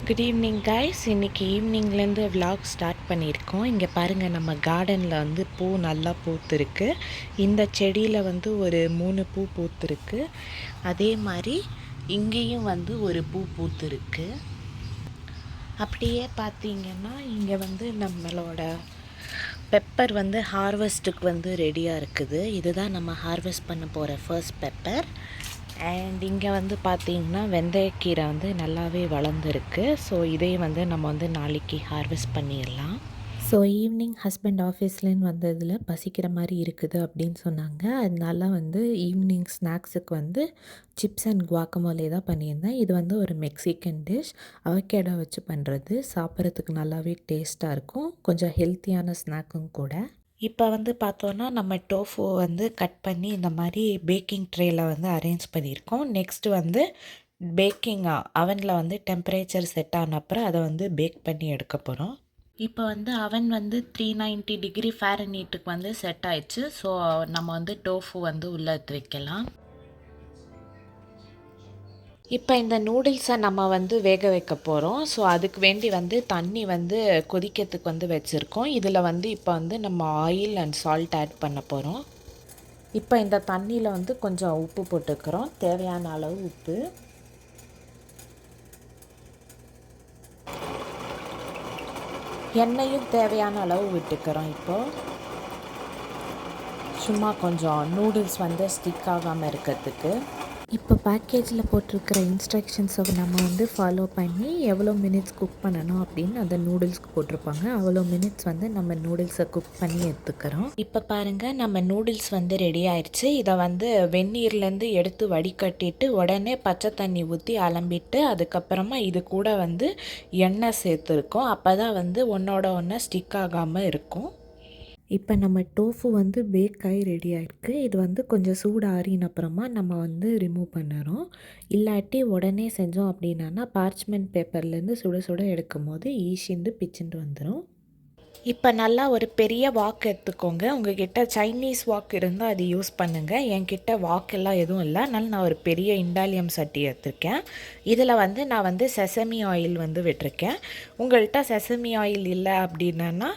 Good evening guys. இன்றைக்கி ஈவினிங்லேருந்து vlog start பண்ணியிருக்கோம். இங்கே பாருங்கள், நம்ம கார்டனில் வந்து பூ நல்லா பூத்துருக்கு. இந்த செடியில் வந்து ஒரு 3 பூ பூத்துருக்கு. அதே மாதிரி இங்கேயும் வந்து ஒரு பூ பூத்துருக்கு. அப்படியே பார்த்தீங்கன்னா இங்கே வந்து நம்மளோட பெப்பர் வந்து ஹார்வெஸ்ட்டுக்கு வந்து ரெடியாக இருக்குது. இதுதான் நம்ம ஹார்வெஸ்ட் பண்ண போகிற ஃபர்ஸ்ட் பெப்பர். அண்ட் இங்கே வந்து பார்த்திங்கன்னா வெந்தயக்கீரை வந்து நல்லாவே வளர்ந்துருக்கு. ஸோ இதையும் வந்து நம்ம வந்து நாளைக்கு ஹார்வெஸ்ட் பண்ணிடலாம். ஸோ ஈவினிங் ஹஸ்பண்ட் ஆஃபீஸ்லேருந்து வந்ததில் பசிக்கிற மாதிரி இருக்குது அப்படின்னு சொன்னாங்க. அதனால வந்து ஈவினிங் ஸ்நாக்ஸுக்கு வந்து சிப்ஸ் அண்ட் குவாக்கமோலே தான் பண்ணியிருந்தேன். இது வந்து ஒரு மெக்சிகன் டிஷ், அவகேடோ வச்சு பண்ணுறது. சாப்பிட்றதுக்கு நல்லாவே டேஸ்ட்டாக இருக்கும், கொஞ்சம் ஹெல்த்தியான ஸ்நாக்கும் கூட. இப்போ வந்து பார்த்தோன்னா நம்ம டோஃபு வந்து கட் பண்ணி இந்த மாதிரி பேக்கிங் ட்ரேயில் வந்து அரேஞ்ச் பண்ணியிருக்கோம். நெக்ஸ்ட்டு வந்து பேக்கிங் அவனில் வந்து டெம்பரேச்சர் செட் ஆன அப்புறம் அதை வந்து பேக் பண்ணி எடுக்க போகிறோம். இப்போ வந்து அவன் வந்து 390 டிகிரி ஃபாரன்ஹீட்டுக்கு வந்து செட் ஆயிடுச்சு. ஸோ நம்ம வந்து டோஃபு வந்து உள்ளே எடுத்து வைக்கலாம். இப்போ இந்த நூடுல்ஸை நம்ம வந்து வேக வைக்க போகிறோம். ஸோ அதுக்கு வேண்டி வந்து தண்ணி வந்து கொதிக்கிறதுக்கு வந்து வச்சுருக்கோம். இதில் வந்து இப்போ வந்து நம்ம ஆயில் அண்ட் சால்ட் ஆட் பண்ண போகிறோம். இப்போ இந்த தண்ணியில் வந்து கொஞ்சம் உப்பு போட்டுக்கிறோம், தேவையான அளவு உப்பு. எண்ணெயும் தேவையான அளவு விட்டுக்கிறோம். இப்போது சும்மா கொஞ்சம் நூடுல்ஸ் வந்து ஸ்டிக் ஆகாமல் இருக்கிறதுக்கு. இப்போ பேக்கேஜில் போட்டிருக்கிற இன்ஸ்ட்ரக்ஷன்ஸை நம்ம வந்து ஃபாலோ பண்ணி எவ்வளோ மினிட்ஸ் குக் பண்ணணும் அப்படின்னு அந்த நூடுல்ஸ்க்கு போட்டிருப்பாங்க. அவ்வளோ மினிட்ஸ் வந்து நம்ம நூடுல்ஸை குக் பண்ணி எடுத்துக்கிறோம். இப்போ பாருங்கள், நம்ம நூடுல்ஸ் வந்து ரெடி ஆயிடுச்சு. இதை வந்து வெந்நீர்லேருந்து எடுத்து வடிகட்டிட்டு உடனே பச்சை தண்ணி ஊற்றி அலம்பிட்டு அதுக்கப்புறமா இது கூட வந்து எண்ணெய் சேர்த்துருக்கோம். அப்போ தான் வந்து ஒன்றோட ஒன்று ஸ்டிக் ஆகாமல் இருக்கும். இப்போ நம்ம டோஃபு வந்து பேக் ஆகி ரெடி ஆகிருக்கு. இது வந்து கொஞ்சம் சூடு ஆறின அப்புறமா நம்ம வந்து ரிமூவ் பண்ணுறோம். இல்லாட்டி உடனே செஞ்சோம் அப்படின்னா பார்ச்மெண்ட் பேப்பர்லேருந்து சுட சுட எடுக்கும் போது ஈஸிண்டு பிச்சுட்டு வந்துடும். இப்போ நல்லா ஒரு பெரிய வாக் எடுத்துக்கோங்க. உங்கள்கிட்ட சைனீஸ் வாக் இருந்தால் அது யூஸ் பண்ணுங்கள். என்கிட்ட வாக்கெல்லாம் எதுவும் இல்லை, அதனால் நான் ஒரு பெரிய இண்டாலியம் சட்டி எடுத்திருக்கேன். இதில் வந்து நான் வந்து செசமி ஆயில் வந்து விட்டுருக்கேன். உங்கள்கிட்ட செசமி ஆயில் இல்லை அப்படின்னா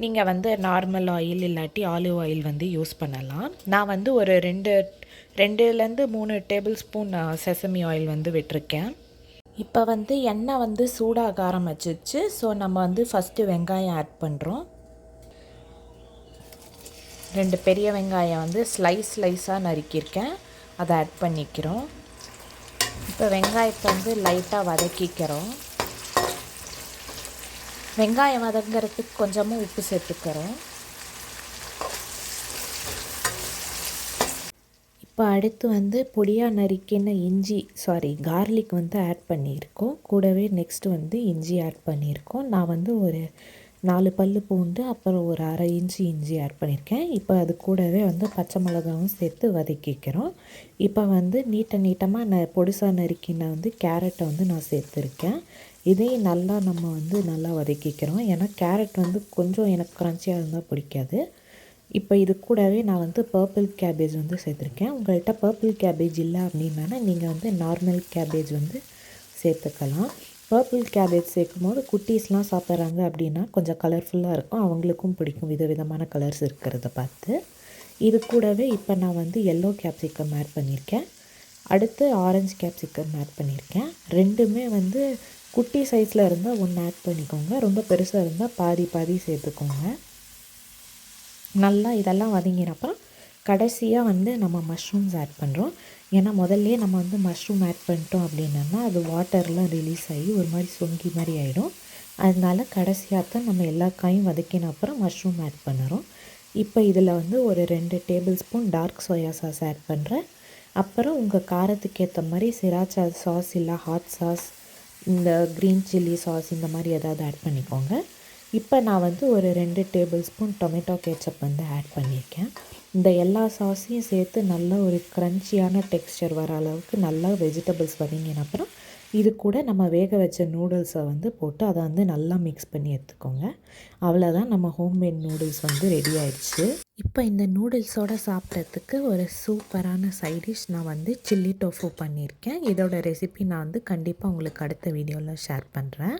நீங்கள் வந்து நார்மல் ஆயில் இல்லாட்டி ஆலிவ் ஆயில் வந்து யூஸ் பண்ணலாம். நான் வந்து ஒரு 2லேருந்து 3 டேபிள் ஸ்பூன் செசமி ஆயில் வந்து விட்டுருக்கேன். இப்போ வந்து எண்ணெய் வந்து சூடாக ஆரம்பிச்சிச்சு. ஸோ நம்ம வந்து ஃபஸ்ட்டு வெங்காயம் ஆட் பண்ணுறோம். 2 பெரிய வெங்காயம் வந்து ஸ்லைஸாக நறுக்கியிருக்கேன், அதை ஆட் பண்ணிக்கிறோம். இப்போ வெங்காயத்தை வந்து லைட்டாக வதக்கிக்கிறோம். வெங்காயம் வதங்கிறதுக்கு கொஞ்சமாக உப்பு சேர்த்துக்கிறோம். இப்போ அடுத்து வந்து பொடியாக நறுக்கின கார்லிக் வந்து ஆட் பண்ணியிருக்கோம். கூடவே நெக்ஸ்ட்டு வந்து இஞ்சி ஆட் பண்ணியிருக்கோம். நான் வந்து ஒரு 4 பல் பூண்டு, அப்புறம் ஒரு அரை இன்ச்சு இஞ்சி ஆட் பண்ணியிருக்கேன். இப்போ அது கூடவே வந்து பச்சை மிளகாவும் சேர்த்து வதக்கிக்கிறோம். இப்போ வந்து நீட்டமாக பொடிசாக நறுக்கின வந்து கேரட்டை வந்து நான் சேர்த்துருக்கேன். இதையும் நல்லா வதக்கிக்கிறோம். ஏன்னா கேரட் வந்து கொஞ்சம் எனக்கு க்ரன்ச்சியாக இருந்தால் பிடிக்காது. இப்போ இது கூடவே நான் வந்து பர்பிள் கேபேஜ் வந்து சேர்த்துருக்கேன். உங்கள்கிட்ட பர்பிள் கேபேஜ் இல்லை அப்படின்னா நீங்கள் வந்து நார்மல் கேபேஜ் வந்து சேர்த்துக்கலாம். பர்பிள் கேபேஜ் சேர்க்கும் போது குட்டீஸ்லாம் சாப்பிட்றாங்க அப்படின்னா கொஞ்சம் கலர்ஃபுல்லாக இருக்கும், அவங்களுக்கும் பிடிக்கும் விதவிதமான கலர்ஸ் இருக்கிறத பார்த்து. இது கூடவே இப்போ நான் வந்து எல்லோ கேப்சிகம் ஆட் பண்ணியிருக்கேன். அடுத்து ஆரஞ்சு கேப்சிகம் ஆட் பண்ணியிருக்கேன். ரெண்டுமே வந்து குட்டி சைஸில் இருந்தால் ஒன்று ஆட் பண்ணிக்கோங்க, ரொம்ப பெருசாக இருந்தால் பாதி சேர்த்துக்கோங்க. நல்லா இதெல்லாம் வதங்கின அப்புறம் கடைசியாக வந்து நம்ம மஷ்ரூம்ஸ் ஆட் பண்ணுறோம். ஏன்னா முதல்லையே நம்ம வந்து மஷ்ரூம் ஆட் பண்ணிட்டோம் அப்படின்னா அது வாட்டர்லாம் ரிலீஸ் ஆகி ஒரு மாதிரி சொங்கி மாதிரி ஆகிடும். அதனால கடைசியாக தான் நம்ம எல்லா காயும் வதக்கின அப்புறம் மஷ்ரூம் ஆட் பண்ணுறோம். இப்போ இதில் வந்து ஒரு 2 tablespoon dark soya sauce add பண்ணுறேன். அப்புறம் உங்கள் காரத்துக்கு ஏற்ற மாதிரி சிராச்சா சாஸ் இல்லை ஹாட் சாஸ், இந்த க்ரீன் சில்லி சாஸ், இந்த மாதிரி ஏதாவது ஆட் பண்ணிக்கோங்க. இப்போ நான் வந்து ஒரு 2 டேபிள் ஸ்பூன் டொமேட்டோ கேச்சப் வந்து ஆட் பண்ணியிருக்கேன். இந்த எல்லா சாஸையும் சேர்த்து நல்லா ஒரு க்ரன்ச்சியான டெக்ஸ்சர் வர அளவுக்கு நல்லா வெஜிடபிள்ஸ் வதங்கின அப்புறம் இது கூட நம்ம வேக வச்ச நூடுல்ஸை வந்து போட்டு அதை வந்து நல்லா மிக்ஸ் பண்ணி எடுத்துக்கோங்க. அவ்வளோதான், நம்ம ஹோம்மேட் நூடுல்ஸ் வந்து ரெடி ஆயிடுச்சு. இப்போ இந்த நூடுல்ஸோடு சாப்பிட்றதுக்கு ஒரு சூப்பரான சைட் டிஷ் நான் வந்து சில்லி டோஃபு பண்ணியிருக்கேன். இதோட ரெசிபி நான் வந்து கண்டிப்பாக உங்களுக்கு அடுத்த வீடியோவில் ஷேர் பண்ணுறேன்.